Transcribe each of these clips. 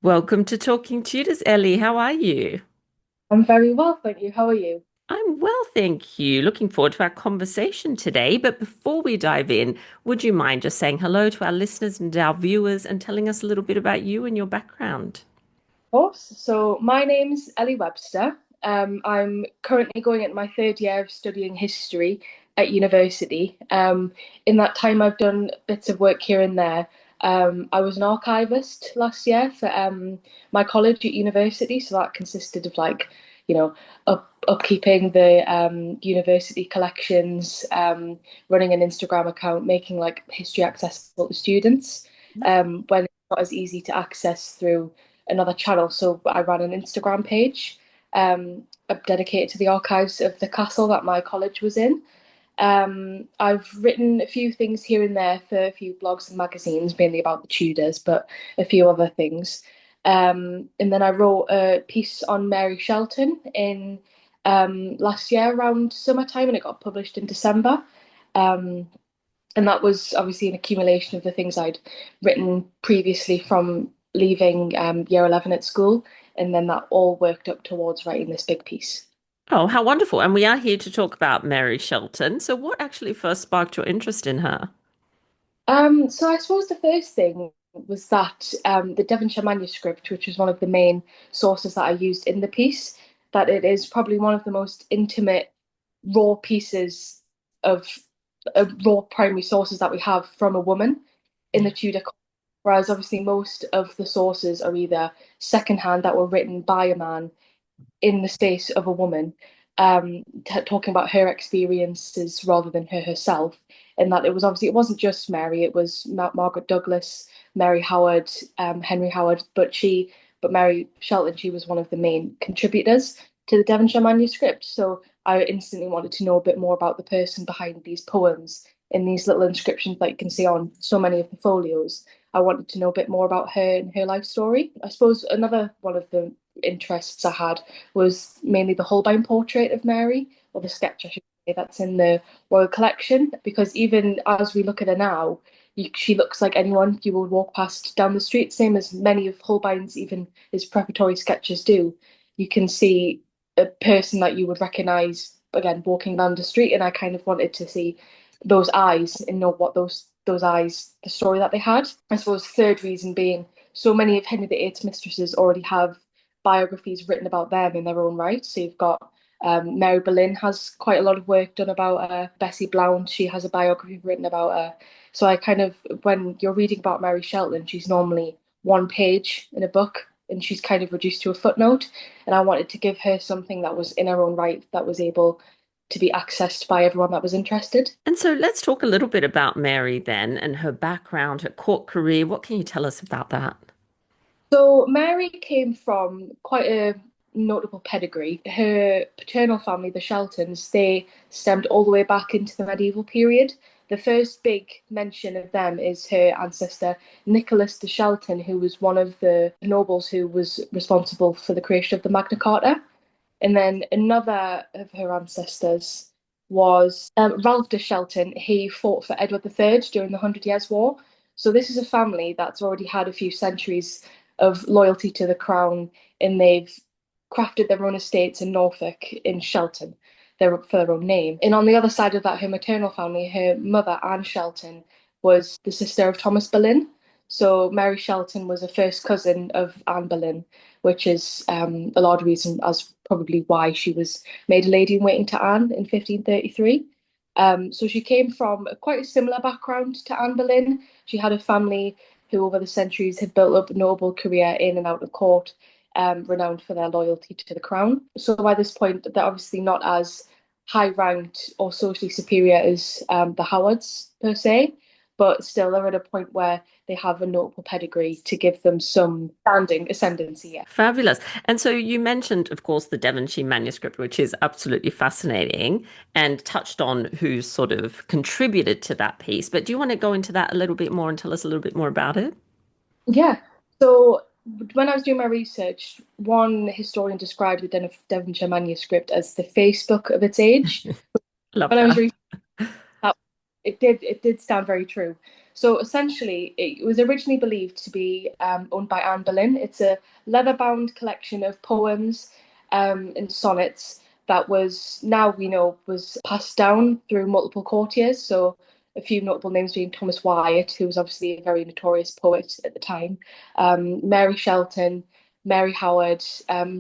Welcome to Talking Tudors, Ellie. How are you? I'm very well, thank you. How are you? I'm well, thank you. Looking forward to our conversation today. But before we dive in, would you mind just saying hello to our listeners and our viewers and telling us a little bit about you and your background? Of course. So my name's Ellie Webster. I'm currently going into my third year of studying history at university. In that time, I've done bits of work here and there. I was an archivist last year for my college at university, so that consisted of you know, upkeeping the university collections, running an Instagram account, making like history accessible to students when it's not as easy to access through another channel. So I ran an Instagram page dedicated to the archives of the castle that my college was in. I've written a few things here and there for a few blogs and magazines, mainly about the Tudors, but a few other things. And then I wrote a piece on Mary Shelton in last year around summertime, and it got published in December. Um, and that was obviously an accumulation of the things I'd written previously from leaving year 11 at school. And then that all worked up towards writing this big piece. Oh, how wonderful. And we are here to talk about Mary Shelton. So, what actually first sparked your interest in her? So I suppose the first thing was that the Devonshire Manuscript, which was one of the main sources that I used in the piece, that it is probably one of the most intimate, raw pieces of raw primary sources that we have from a woman in Yeah. the Tudor. Whereas obviously most of the sources are either secondhand that were written by a man in the space of a woman, talking about her experiences rather than her herself. And that it was obviously it wasn't just Mary; it was Margaret Douglas, Mary Howard, Henry Howard, but Mary Shelton, she was one of the main contributors to the Devonshire manuscript. So I instantly wanted to know a bit more about the person behind these poems in these little inscriptions that you can see on so many of the folios. I wanted to know a bit more about her and her life story. I suppose another one of the interests I had was mainly the Holbein portrait of Mary, or the sketch, I should say, that's in the Royal Collection. Because even as we look at her now, she looks like anyone you would walk past down the street, same as many of Holbein's, even his preparatory sketches do. You can see a person that you would recognise again walking down the street, and I kind of wanted to see those eyes and know what those eyes, the story that they had. I suppose the third reason being so many of Henry VIII's mistresses already have biographies written about them in their own right. So you've got Mary Boleyn has quite a lot of work done about her. Bessie Blount, she has a biography written about her. So I kind of, when you're reading about Mary Shelton, she's normally one page in a book and she's kind of reduced to a footnote. And I wanted to give her something that was in her own right, that was able to be accessed by everyone that was interested. And so, let's talk a little bit about Mary then and her background, her court career. What can you tell us about that? So Mary came from quite a notable pedigree. Her paternal family, the Sheltons, they stemmed all the way back into the medieval period. The first big mention of them is her ancestor Nicholas de Shelton, who was one of the nobles who was responsible for the creation of the Magna Carta. And then another of her ancestors was Ralph de Shelton. He fought for Edward III during the Hundred Years' War. So this is a family that's already had a few centuries of loyalty to the crown, and they've crafted their own estates in Norfolk in Shelton, for their own name. And on the other side of that, her maternal family, her mother, Anne Shelton, was the sister of Thomas Boleyn. So Mary Shelton was a first cousin of Anne Boleyn, which is a large reason as probably why she was made a lady in waiting to Anne in 1533. So she came from quite a similar background to Anne Boleyn. She had a family who, over the centuries, had built up a noble career in and out of court, renowned for their loyalty to the crown. So by this point, they're obviously not as high ranked or socially superior as the Howards per se, but still they're at a point where they have a notable pedigree to give them some standing ascendancy. Yeah. Fabulous. And so you mentioned, of course, the Devonshire Manuscript, which is absolutely fascinating, and touched on who sort of contributed to that piece. But do you want to go into that a little bit more and tell us a little bit more about it? Yeah. So when I was doing my research, one historian described the Devonshire manuscript as the Facebook of its age. Love When I was that. researching that, it did stand very true. So essentially, it was originally believed to be owned by Anne Boleyn. It's a leather-bound collection of poems and sonnets that was now we know was passed down through multiple courtiers. So a few notable names being Thomas Wyatt, who was obviously a very notorious poet at the time, Mary Shelton, Mary Howard,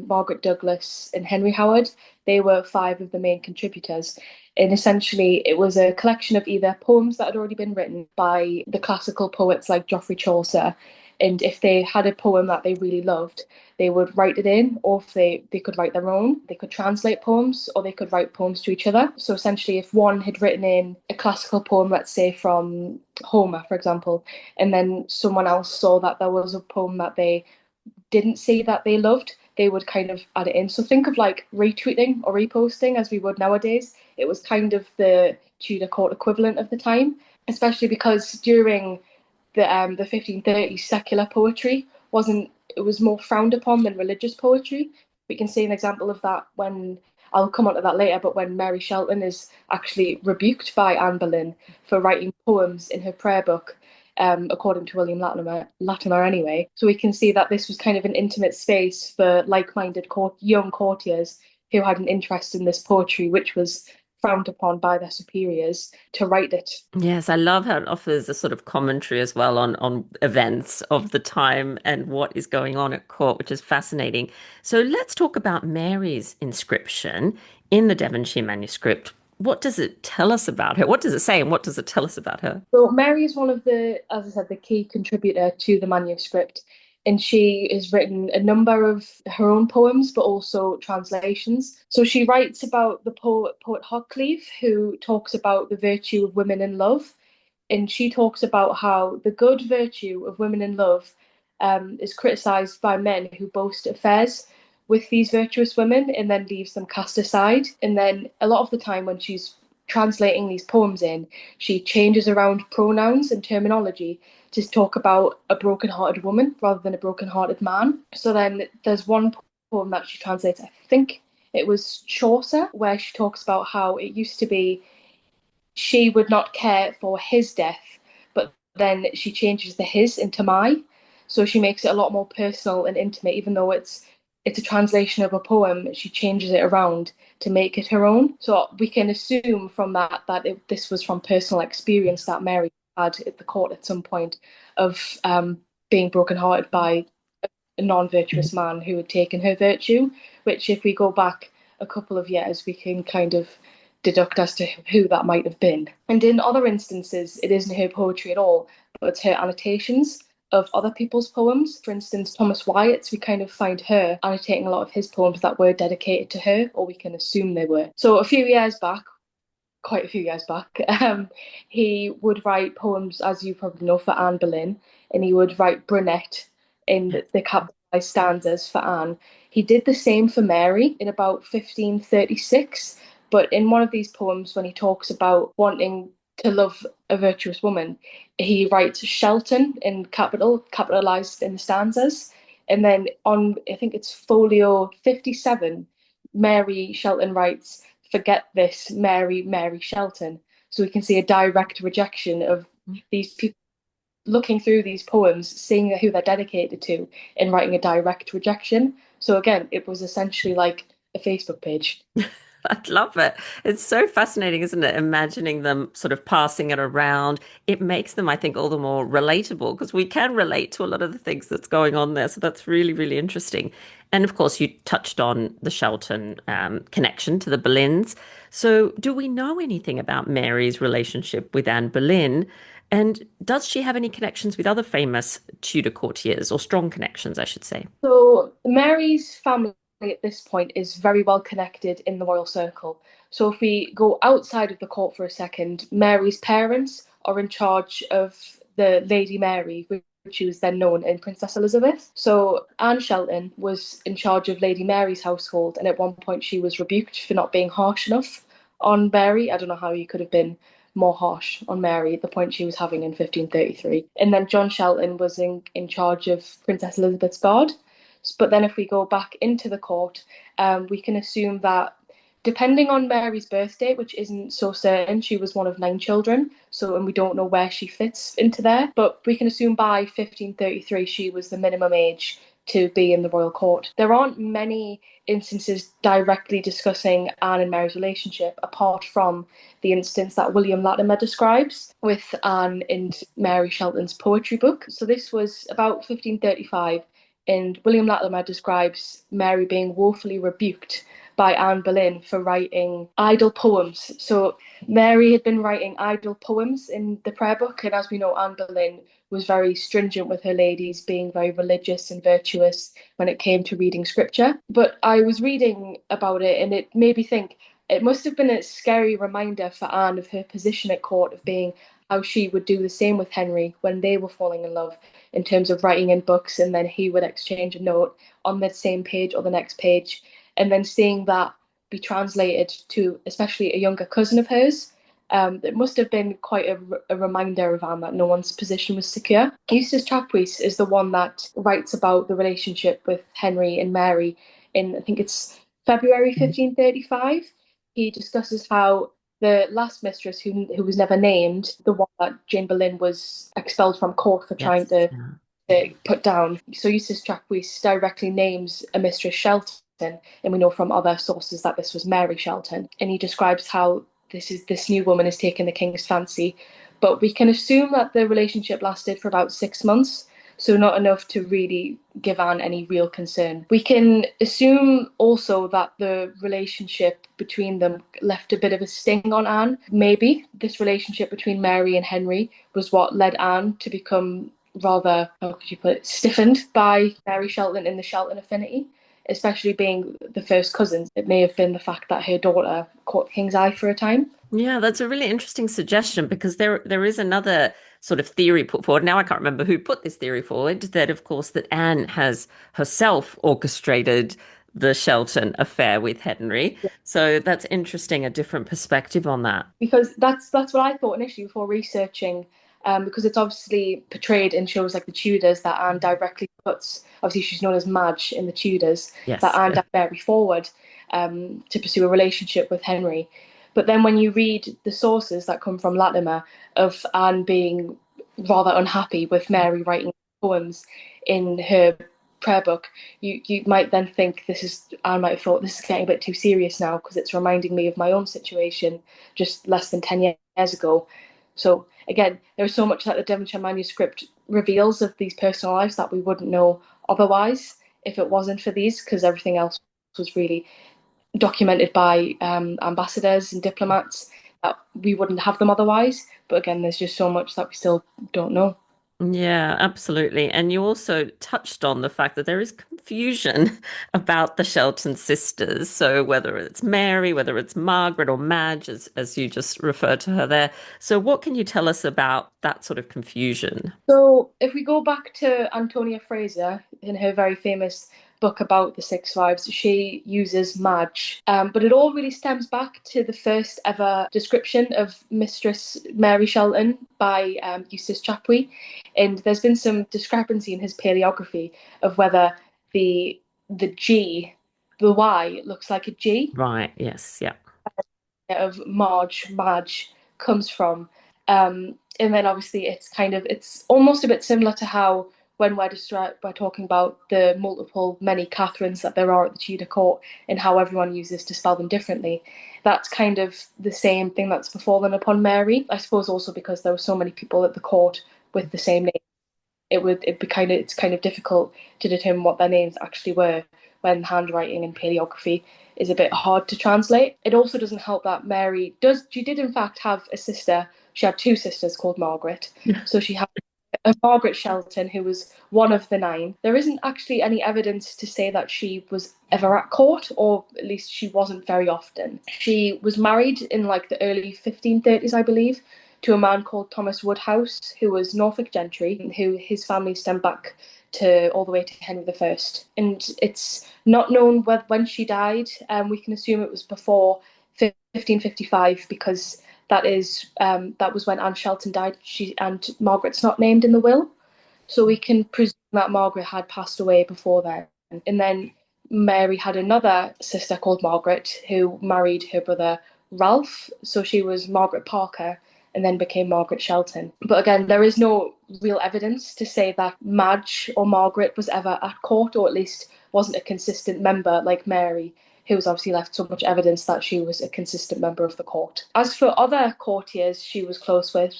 Margaret Douglas, and Henry Howard. They were five of the main contributors. And essentially, it was a collection of either poems that had already been written by the classical poets like Geoffrey Chaucer. And if they had a poem that they really loved, they would write it in, or if they could write their own, they could translate poems, or they could write poems to each other. So essentially, if one had written in a classical poem, let's say from Homer, for example, and then someone else saw that there was a poem that they didn't say that they loved, they would kind of add it in. So think of like retweeting or reposting as we would nowadays. It was kind of the Tudor court equivalent of the time, especially because during the 1530s, secular poetry wasn't it was more frowned upon than religious poetry. We can see an example of that when I'll come on to that later, but when Mary Shelton is actually rebuked by Anne Boleyn for writing poems in her prayer book, according to William Latimer anyway. So we can see that this was kind of an intimate space for like-minded young courtiers who had an interest in this poetry, which was frowned upon by their superiors to write it. Yes, I love how it offers a sort of commentary as well on events of the time and what is going on at court, which is fascinating. So let's talk about Mary's inscription in the Devonshire Manuscript. What does it tell us about her? What does it say and what does it tell us about her? So Mary is one of the, as I said, the key contributor to the manuscript, and she has written a number of her own poems, but also translations. So she writes about the poet Hoccleve, who talks about the virtue of women in love, and she talks about how the good virtue of women in love is criticized by men who boast affairs with these virtuous women and then leaves them cast aside. And then a lot of the time when she's translating these poems in, she changes around pronouns and terminology to talk about a broken-hearted woman rather than a broken-hearted man. So then there's one poem that she translates, I think it was Chaucer, where she talks about how it used to be she would not care for his death, but then she changes the his into my. So she makes it a lot more personal and intimate, even though it's a translation of a poem. She changes it around to make it her own. So we can assume from that this was from personal experience that Mary had at the court at some point of being brokenhearted by a non-virtuous man who had taken her virtue. Which, if we go back a couple of years, we can kind of deduct as to who that might have been. And in other instances, it isn't her poetry at all, but it's her annotations of other people's poems. For instance, Thomas Wyatt's, we kind of find her annotating a lot of his poems that were dedicated to her, or we can assume they were. So a few years back, quite a few years back, he would write poems, as you probably know, for Anne Boleyn, and he would write brunette in the capitalized stanzas for Anne. He did the same for Mary in about 1536, but in one of these poems, when he talks about wanting to love a virtuous woman, he writes Shelton in capitalized in the stanzas. And then on, I think it's folio 57, Mary Shelton writes, "Forget this, Mary, Mary Shelton." So we can see a direct rejection of these people looking through these poems, seeing who they're dedicated to, and writing a direct rejection. So again, it was essentially like a Facebook page. I love it. It's so fascinating, isn't it? Imagining them sort of passing it around. It makes them, I think, all the more relatable because we can relate to a lot of the things that's going on there. So that's really, really interesting. And of course, you touched on the Shelton connection to the Boleyns. So, do we know anything about Mary's relationship with Anne Boleyn? And does she have any connections with other famous Tudor courtiers or strong connections, I should say? So Mary's family at this point is very well connected in the royal circle. So if we go outside of the court for a second, Mary's parents are in charge of the Lady Mary, which was then known in Princess Elizabeth. So Anne Shelton was in charge of Lady Mary's household, and at one point she was rebuked for not being harsh enough on Mary. I don't know how you could have been more harsh on Mary at the point she was having in 1533. And then John Shelton was in charge of Princess Elizabeth's guard. But then if we go back into the court, we can assume that Depending on Mary's birth date, which isn't so certain, she was one of 9 children. So, and we don't know where she fits into there, but we can assume by 1533 she was the minimum age to be in the royal court. There aren't many instances directly discussing Anne and Mary's relationship, apart from the instance that William Latimer describes with Anne in Mary Shelton's poetry book. So this was about 1535, and William Latimer describes Mary being woefully rebuked by Anne Boleyn for writing idle poems. So Mary had been writing idle poems in the prayer book, and as we know, Anne Boleyn was very stringent with her ladies, being very religious and virtuous when it came to reading scripture. But I was reading about it, and it made me think it must have been a scary reminder for Anne of her position at court, of being how she would do the same with Henry when they were falling in love, in terms of writing in books, and then he would exchange a note on the same page or the next page, and then seeing that be translated to especially a younger cousin of hers. It must have been quite a reminder of Anne that no one's position was secure. Eustace Chapuis is the one that writes about the relationship with Henry and Mary in, I think it's February 1535. He discusses how the last mistress, who was never named, the one that Jane Boleyn was expelled from court for trying Yes. to Yeah. put down. So Eustace Chapuis directly names a Mistress Shelton, and we know from other sources that this was Mary Shelton. And he describes how this new woman is taking the king's fancy. But we can assume that the relationship lasted for about 6 months, so not enough to really give Anne any real concern. We can assume also that the relationship between them left a bit of a sting on Anne. Maybe this relationship between Mary and Henry was what led Anne to become rather, how could you put it, stiffened by Mary Shelton in the Shelton affinity, especially being the first cousins. It may have been the fact that her daughter caught the king's eye for a time. Yeah, that's a really interesting suggestion because there is another sort of theory put forward. Now I can't remember who put this theory forward, that of course that Anne has herself orchestrated the Shelton affair with Henry. So that's interesting, a different perspective on that. Because that's what I thought initially before researching, because it's obviously portrayed in shows like the Tudors that Anne directly puts, obviously she's known as Madge in the Tudors, that Yes. Anne Mary forward to pursue a relationship with Henry. But then when you read the sources that come from Latimer of Anne being rather unhappy with Mary writing poems in her prayer book, you might then think this is, I might have thought this is getting a bit too serious now because it's reminding me of my own situation just less than 10 years ago. So again, there's so much that the Devonshire Manuscript reveals of these personal lives that we wouldn't know otherwise if it wasn't for these, because everything else was really documented by ambassadors and diplomats that we wouldn't have them otherwise. But again, there's just so much that we still don't know. Yeah, absolutely. And you also touched on the fact that there is confusion about the Shelton sisters. So whether it's Mary, whether it's Margaret or Madge, as you just referred to her there. So what can you tell us about that sort of confusion? So, if we go back to Antonia Fraser in her very famous book about the Six Wives, she uses Madge. But it all really stems back to the first ever description of Mistress Mary Shelton by Eustace Chapuis. And there's been some discrepancy in his paleography of whether the the G, the Y looks like a G Right. Yes. Yeah. of Madge comes from. And then obviously it's almost a bit similar to how when we're talking about the many Catherines that there are at the Tudor court and how everyone uses to spell them differently. That's kind of the same thing that's befallen upon Mary. I suppose also because there were so many people at the court with the same name, it's kind of difficult to determine what their names actually were when handwriting and paleography is a bit hard to translate. It also doesn't help that she did in fact have a sister. She had two sisters called Margaret. So she had a Margaret Shelton, who was one of the 9. There isn't actually any evidence to say that she was ever at court, or at least she wasn't very often. She was married in like the early 1530s, I believe, to a man called Thomas Woodhouse, who was Norfolk gentry, who his family stemmed back to all the way to Henry I. And it's not known when she died. We can assume it was before 1555 because that was when Anne Shelton died. And Margaret's not named in the will, so we can presume that Margaret had passed away before then. And then Mary had another sister called Margaret who married her brother Ralph. So she was Margaret Parker and then became Margaret Shelton. But again, there is no real evidence to say that Madge or Margaret was ever at court, or at least wasn't a consistent member like Mary, who was obviously left so much evidence that she was a consistent member of the court. As for other courtiers she was close with,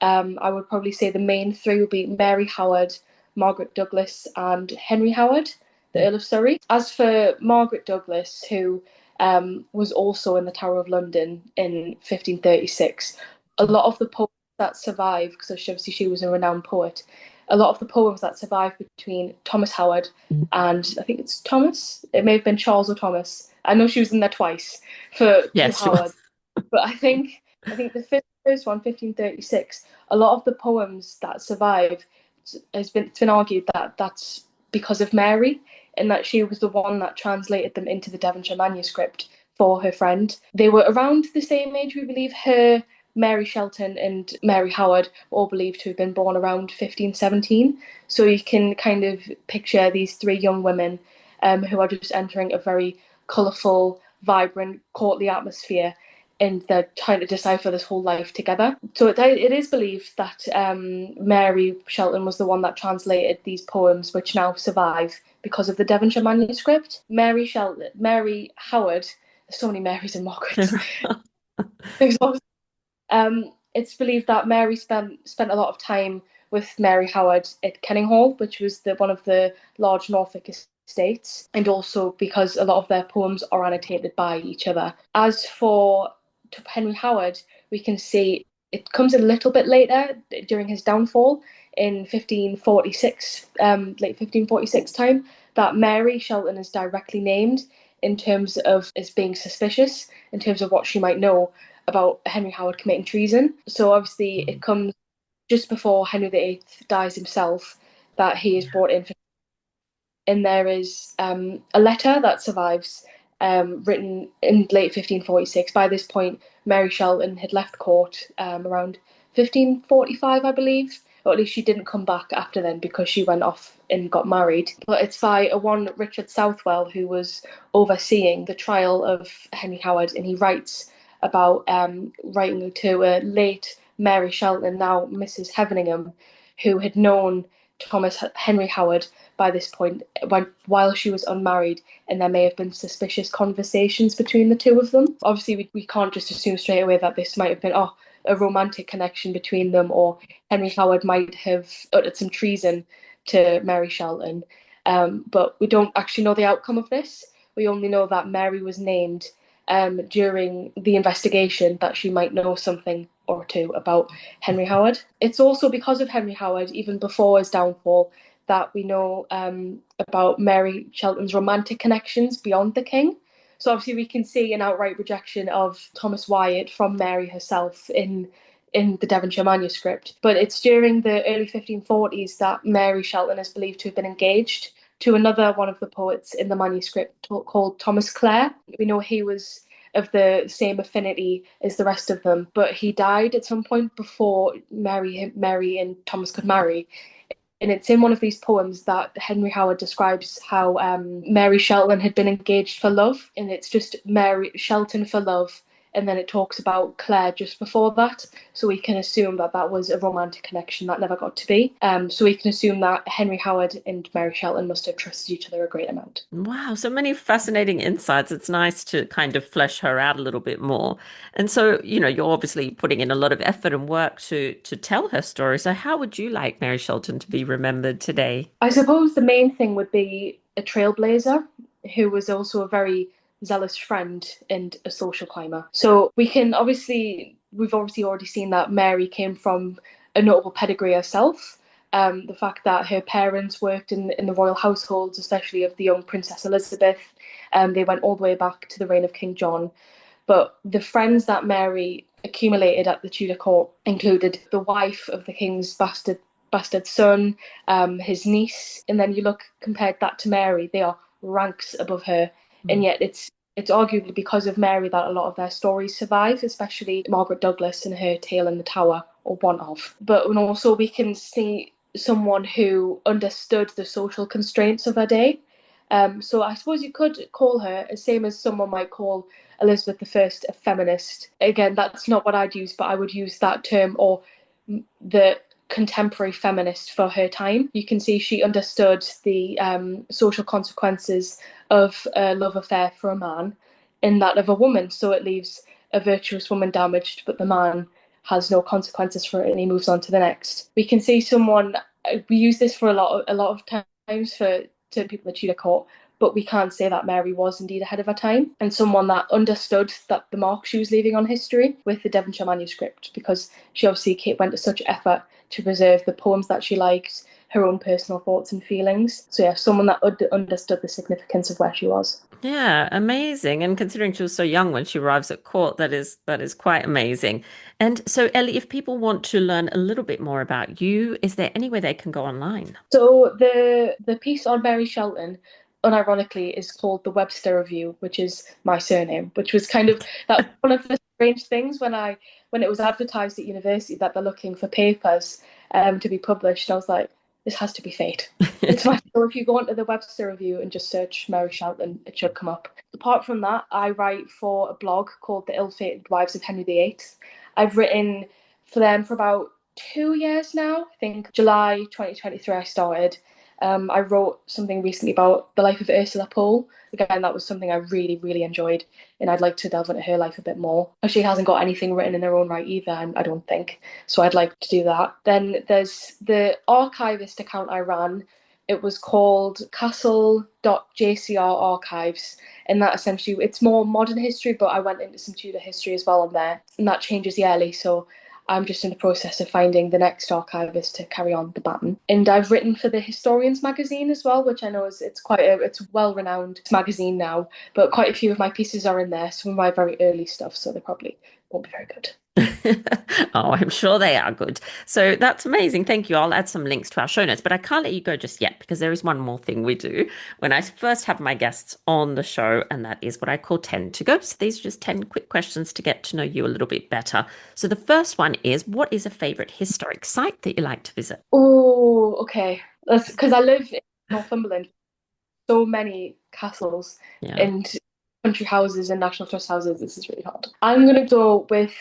I would probably say the main three would be Mary Howard, Margaret Douglas, and Henry Howard, the Earl of Surrey. As for Margaret Douglas, who was also in the Tower of London in 1536, a lot of the poems that survive, because obviously she was a renowned poet, a lot of the poems that survive between Thomas Howard and I think it's Thomas. It may have been Charles or Thomas. I know she was in there twice for Yes, she Howard, was. but I think the first one, 1536, a lot of the poems that survive it's been argued that that's because of Mary, and that she was the one that translated them into the Devonshire Manuscript for her friend. They were around the same age, we believe. Her, Mary Shelton, and Mary Howard all believed to have been born around 1517. So you can kind of picture these three young women who are just entering a very colourful, vibrant, courtly atmosphere, and they're trying to decipher this whole life together. So it is believed that Mary Shelton was the one that translated these poems, which now survive because of the Devonshire Manuscript. Mary Howard. There's so many Marys and Margarets. It's believed that Mary spent a lot of time with Mary Howard at Kenninghall, which was one of the large Norfolk estates, and also because a lot of their poems are annotated by each other. As for Henry Howard, we can see it comes a little bit later during his downfall in 1546, late 1546 time, that Mary Shelton is directly named in terms of as being suspicious, in terms of what she might know about Henry Howard committing treason. So obviously it comes just before Henry VIII dies himself that he is brought in for, and there is a letter that survives, written in late 1546. By this point, Mary Shelton had left court around 1545, I believe, or at least she didn't come back after then because she went off and got married. But it's by a one Richard Southwell who was overseeing the trial of Henry Howard, and he writes about writing to a late Mary Shelton, now Mrs. Heveningham, who had known Thomas Henry Howard by this point while she was unmarried, and there may have been suspicious conversations between the two of them. Obviously, we can't just assume straight away that this might have been a romantic connection between them, or Henry Howard might have uttered some treason to Mary Shelton. But we don't actually know the outcome of this. We only know that Mary was named during the investigation, that she might know something or two about Henry Howard. It's also because of Henry Howard, even before his downfall, that we know about Mary Shelton's romantic connections beyond the king. So obviously we can see an outright rejection of Thomas Wyatt from Mary herself in the Devonshire Manuscript. But it's during the early 1540s that Mary Shelton is believed to have been engaged to another one of the poets in the manuscript called Thomas Clare. We know he was of the same affinity as the rest of them, but he died at some point before Mary and Thomas could marry. And it's in one of these poems that Henry Howard describes how Mary Shelton had been engaged for love, and it's just Mary Shelton for love, and then it talks about Claire just before that. So we can assume that that was a romantic connection that never got to be. So we can assume that Henry Howard and Mary Shelton must have trusted each other a great amount. Wow, so many fascinating insights. It's nice to kind of flesh her out a little bit more. And so, you're obviously putting in a lot of effort and work to tell her story. So how would you like Mary Shelton to be remembered today? I suppose the main thing would be a trailblazer who was also a very zealous friend and a social climber. So we've obviously already seen that Mary came from a notable pedigree herself. The fact that her parents worked in the royal households, especially of the young Princess Elizabeth, they went all the way back to the reign of King John. But the friends that Mary accumulated at the Tudor court included the wife of the king's bastard son, his niece, and then you compared that to Mary, they are ranks above her, and yet it's arguably because of Mary that a lot of their stories survive, especially Margaret Douglas and her tale in the Tower, or one of. But also we can see someone who understood the social constraints of her day. So I suppose you could call her, the same as someone might call Elizabeth the First a feminist. Again, that's not what I'd use, but I would use that term, or the contemporary feminist for her time. You can see she understood the social consequences of a love affair for a man in that of a woman. So it leaves a virtuous woman damaged, but the man has no consequences for it, and he moves on to the next. We can see someone. We use this for a lot of times for certain people in the Tudor court, but we can't say that Mary was indeed ahead of her time, and someone that understood that the mark she was leaving on history with the Devonshire Manuscript, because she obviously went to such effort to preserve the poems that she liked, her own personal thoughts and feelings. So yeah, someone that understood the significance of where she was. Yeah, amazing. And considering she was so young when she arrives at court, that is quite amazing. And so, Ellie, if people want to learn a little bit more about you, is there anywhere they can go online? So the piece on Mary Shelton, unironically, is called the Webster Review, which is my surname, which was kind of that one of the strange things when it was advertised at university that they're looking for papers to be published. And I was like, this has to be fate. It's my so if you go onto the Webster Review and just search Mary Shelton, it should come up. Apart from that, I write for a blog called The Ill-Fated Wives of Henry VIII. I've written for them for about 2 years now. I think July 2023 I started. I wrote something recently about the life of Ursula Poole. Again, that was something I really, really enjoyed, and I'd like to delve into her life a bit more. She hasn't got anything written in her own right either, I don't think. So I'd like to do that. Then there's the archivist account I ran. It was called castle.jcr archives. And that essentially, it's more modern history, but I went into some Tudor history as well on there. And that changes yearly. So I'm just in the process of finding the next archivist to carry on the baton. And I've written for the Historians magazine as well, which I know it's well renowned magazine now, but quite a few of my pieces are in there, some of my very early stuff, so they probably won't be very good. Oh, I'm sure they are good. So that's amazing. Thank you. I'll add some links to our show notes, but I can't let you go just yet because there is one more thing we do when I first have my guests on the show, and that is what I call 10 to go. So these are just 10 quick questions to get to know you a little bit better. So the first one is, what is a favorite historic site that you like to visit? Oh, okay. That's because I live in Northumberland. So many castles Yeah. and country houses and National Trust houses. This is really hard. I'm going to go with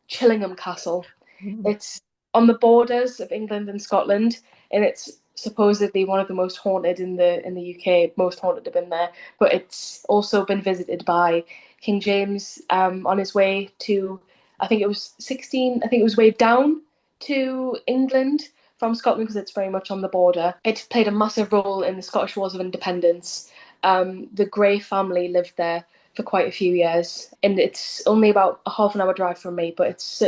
Chillingham Castle. Mm. It's on the borders of England and Scotland, and it's supposedly one of the most haunted in the UK, most haunted have been there. But it's also been visited by King James on his way to, I think it was 16. I think it was way down to England from Scotland because it's very much on the border. It played a massive role in the Scottish Wars of Independence. The Grey family lived there for quite a few years, and it's only about a half an hour drive from me, but it's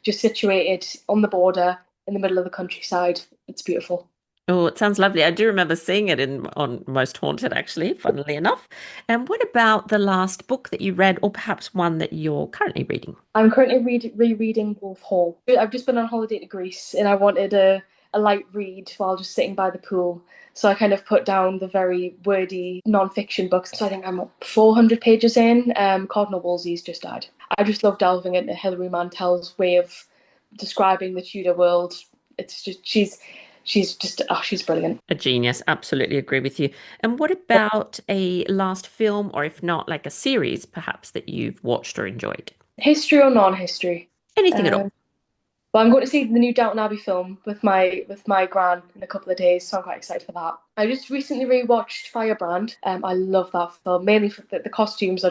just situated on the border in the middle of the countryside. It's beautiful. Oh, it sounds lovely. I do remember seeing it in on Most Haunted, actually, funnily enough. And what about the last book that you read, or perhaps one that you're currently reading? I'm currently rereading Wolf Hall. I've just been on holiday to Greece, and I wanted a light read while just sitting by the pool. So I kind of put down the very wordy non-fiction books. So I think I'm 400 pages in. Cardinal Wolsey's just died. I just love delving into Hilary Mantel's way of describing the Tudor world. It's just she's just she's brilliant. A genius. Absolutely agree with you. And what about a last film, or if not, like a series, perhaps that you've watched or enjoyed? History or non-history? Anything at all. Um, But I'm going to see the new Downton Abbey film with my gran in a couple of days, so I'm quite excited for that. I just recently rewatched Firebrand. I love that film mainly for the costumes.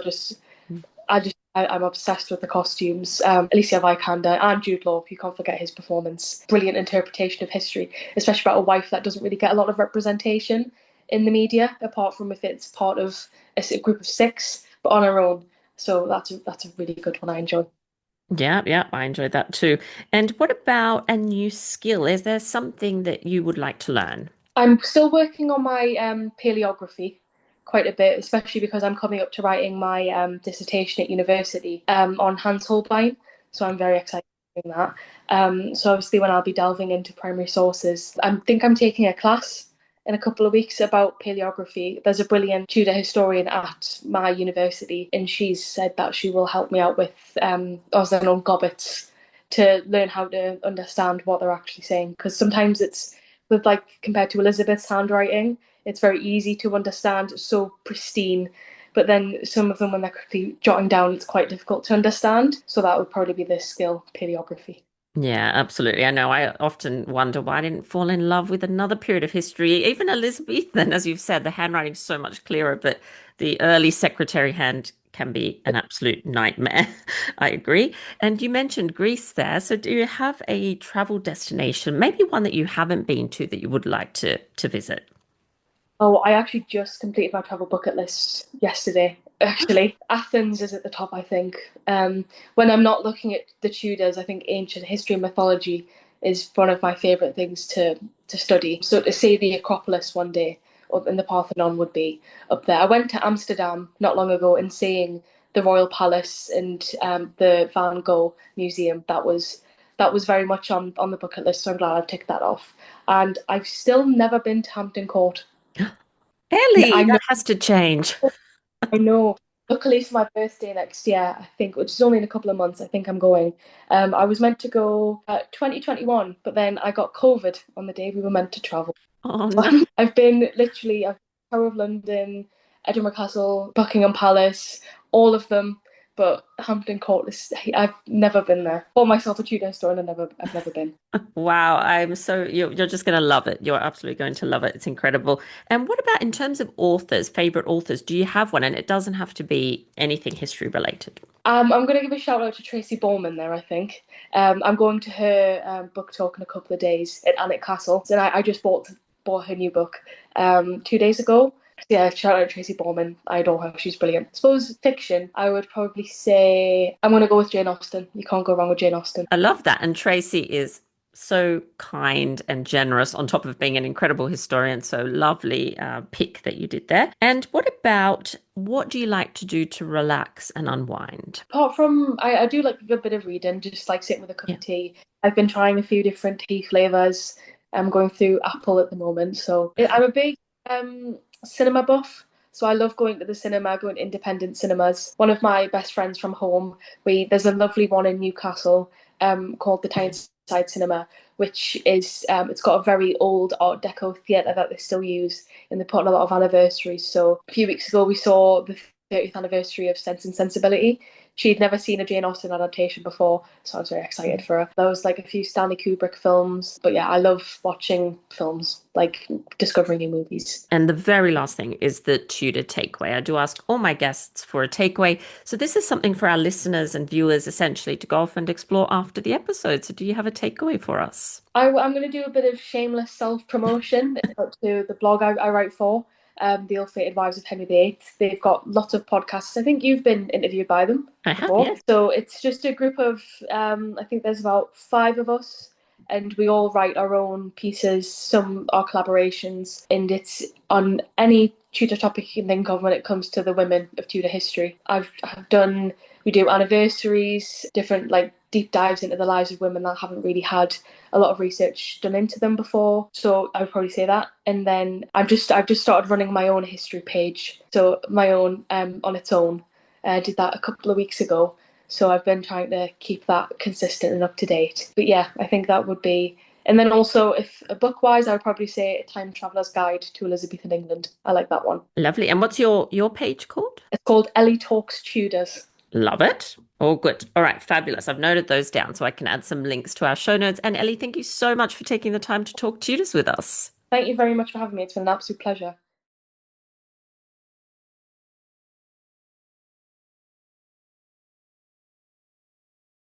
I'm obsessed with the costumes. Alicia Vikander and Jude Law, you can't forget his performance. Brilliant interpretation of history, especially about a wife that doesn't really get a lot of representation in the media, apart from if it's part of a group of six, but on her own. So that's a really good one. I enjoy. Yeah, yeah, I enjoyed that too. And what about a new skill? Is there something that you would like to learn? I'm still working on my paleography quite a bit, especially because I'm coming up to writing my dissertation at university on Hans Holbein. So I'm very excited doing that. So obviously, when I'll be delving into primary sources, I think I'm taking a class in a couple of weeks about paleography. There's a brilliant Tudor historian at my university, and she's said that she will help me out with Osnan on gobbets to learn how to understand what they're actually saying. Because sometimes it's with like compared to Elizabeth's handwriting, It's very easy to understand. It's so pristine. But then some of them, when they're quickly jotting down, it's quite difficult to understand. So that would probably be the skill, paleography. Yeah, absolutely. I know. I often wonder why I didn't fall in love with another period of history, even Elizabethan, as you've said, the handwriting's so much clearer, but the early secretary hand can be an absolute nightmare. I agree. And you mentioned Greece there. So do you have a travel destination, maybe one that you haven't been to that you would like to visit? Oh, I actually just completed my travel bucket list yesterday. Actually, Athens is at the top, I think. When I'm not looking at the Tudors, I think ancient history and mythology is one of my favorite things to study. So to see the Acropolis one day up in the Parthenon would be up there. I went to Amsterdam not long ago and seeing the Royal Palace and the Van Gogh Museum. That was very much on the bucket list, so I'm glad I've ticked that off. And I've still never been to Hampton Court. Ellie, I that know, has to change. I know. Luckily for my birthday next year, I think, which is only in a couple of months, I think I'm going. I was meant to go 2021, but then I got COVID on the day we were meant to travel. Oh, no. I've Tower of London, Edinburgh Castle, Buckingham Palace, all of them. But Hampton Court, I've never been there. Bought myself a Tudor store and I've never been. Wow, you're just going to love it. You're absolutely going to love it. It's incredible. And what about in terms of authors, favorite authors? Do you have one? And it doesn't have to be anything history related. I'm going to give a shout out to Tracy Bowman there, I think. I'm going to her book talk in a couple of days at Alnwick Castle. And I just bought her new book 2 days ago. Yeah, shout out to Tracy Bowman. I adore her. She's brilliant. I suppose fiction, I would probably say I'm going to go with Jane Austen. You can't go wrong with Jane Austen. I love that. And Tracy is so kind and generous on top of being an incredible historian. So lovely pick that you did there. And what do you like to do to relax and unwind? Apart from, I do like a good bit of reading, just like sitting with a cup Yeah. of tea. I've been trying a few different tea flavors. I'm going through apple at the moment. So I'm a big cinema buff. So I love going to the cinema, going to independent cinemas. One of my best friends from home, there's a lovely one in Newcastle called the Tyneside Cinema, which is it's got a very old Art Deco theatre that they still use, and they put on a lot of anniversaries. So a few weeks ago, we saw the 30th anniversary of Sense and Sensibility. She'd never seen a Jane Austen adaptation before, so I was very excited for her. There was like a few Stanley Kubrick films, but yeah, I love watching films, like discovering new movies. And the very last thing is the Tudor takeaway. I do ask all my guests for a takeaway. So this is something for our listeners and viewers essentially to go off and explore after the episode. So do you have a takeaway for us? I'm going to do a bit of shameless self promotion to the blog I write for, The Ill-Fated Wives of Henry VIII. They've got lots of podcasts. I think you've been interviewed by them I have, before. yes. So it's just a group of, I think there's about five of us, and we all write our own pieces. Some are collaborations, and it's on any Tudor topic you can think of when it comes to the women of Tudor history. We do anniversaries, different like deep dives into the lives of women that haven't really had a lot of research done into them before. So I would probably say that. And then I've just started running my own history page, so my own on its own. I did that a couple of weeks ago. So I've been trying to keep that consistent and up to date. But yeah, I think that would be. And then also, if book wise, I would probably say A Time Traveller's Guide to Elizabethan England. I like that one. Lovely. And what's your page called? It's called Ellie Talks Tudors. Love it. All good. All right, fabulous. I've noted those down so I can add some links to our show notes. And Ellie, thank you so much for taking the time to talk Tudors with us. Thank you very much for having me. It's been an absolute pleasure.